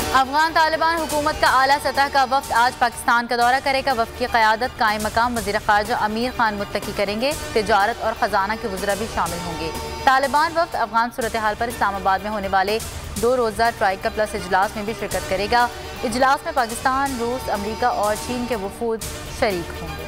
अफगान तालिबान हुकूमत का आला सतह का वफ्द आज पाकिस्तान का दौरा करेगा। वफ्द की क़यादत कायम मकाम वज़ीर ख़ारजा अमीर खान मुत्तकी करेंगे। तिजारत और ख़जाना के वज़रा भी शामिल होंगे। तालिबान वफ्द अफगान सूरत हाल पर इस्लामाबाद में होने वाले 2 रोज़ा ट्राइका प्लस इजलास में भी शिरकत करेगा। इजलास में पाकिस्तान, रूस, अमरीका और चीन के वफूद शरीक होंगे।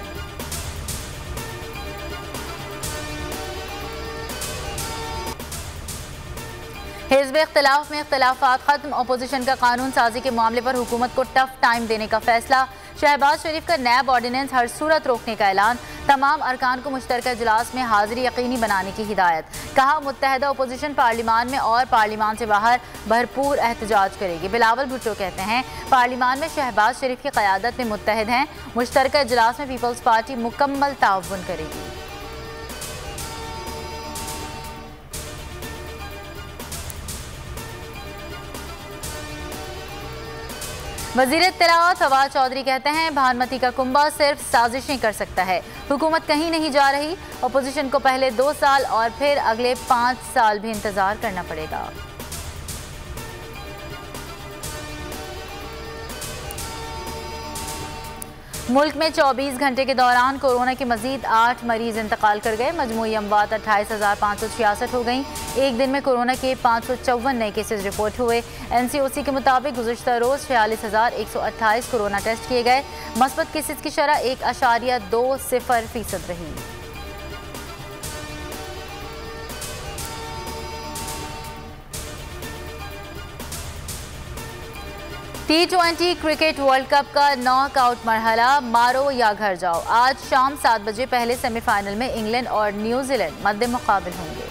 हिज़्ब इख्तिलाफ में इख्तिलाफात खत्म, अपोजिशन का कानून साजी के मामले पर हुकूमत को टफ टाइम देने का फैसला। शहबाज शरीफ का नैब ऑर्डिनेंस हर सूरत रोकने का ऐलान। तमाम अरकान को मुश्तरका इजलास में हाजिरी यकीनी बनाने की हिदायत। कहा, मुत्तहदा अपोजिशन पार्लिमान में और पार्लिमान से बाहर भरपूर एहतजाज करेगी। बिलावल भुट्टो कहते हैं, पार्लिमान में शहबाज शरीफ की क़यादत में मुत्तहद हैं। मुश्तरका इजलास में पीपल्स पार्टी मुकम्मल ताउन करेगी। वज़ीर इत्तलाआत फवाद चौधरी कहते हैं, भानुमती का कुंबा सिर्फ साजिशें कर सकता है, हुकूमत कहीं नहीं जा रही। अपोजिशन को पहले 2 साल और फिर अगले 5 साल भी इंतजार करना पड़ेगा। मुल्क में 24 घंटे के दौरान कोरोना के मजीद 8 मरीज इंतकाल कर गए। मजमूई अमवात 28,566 हो गई। एक दिन में कोरोना के 554 नए केसेस रिपोर्ट हुए। NCOC के मुताबिक गुज़श्ता रोज़ 46,128 कोरोना टेस्ट किए गए। मस्बत केसेस की शरह 1.20% रही। T20 क्रिकेट वर्ल्ड कप का नॉकआउट मरहला, मारो या घर जाओ। आज शाम 7 बजे पहले सेमीफाइनल में इंग्लैंड और न्यूजीलैंड मद्दे मुकाबिल होंगे।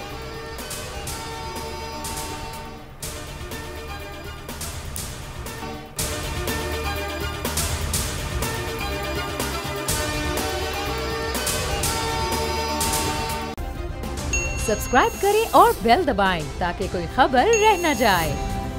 सब्सक्राइब करें और बेल दबाएं ताकि कोई खबर रह न जाए।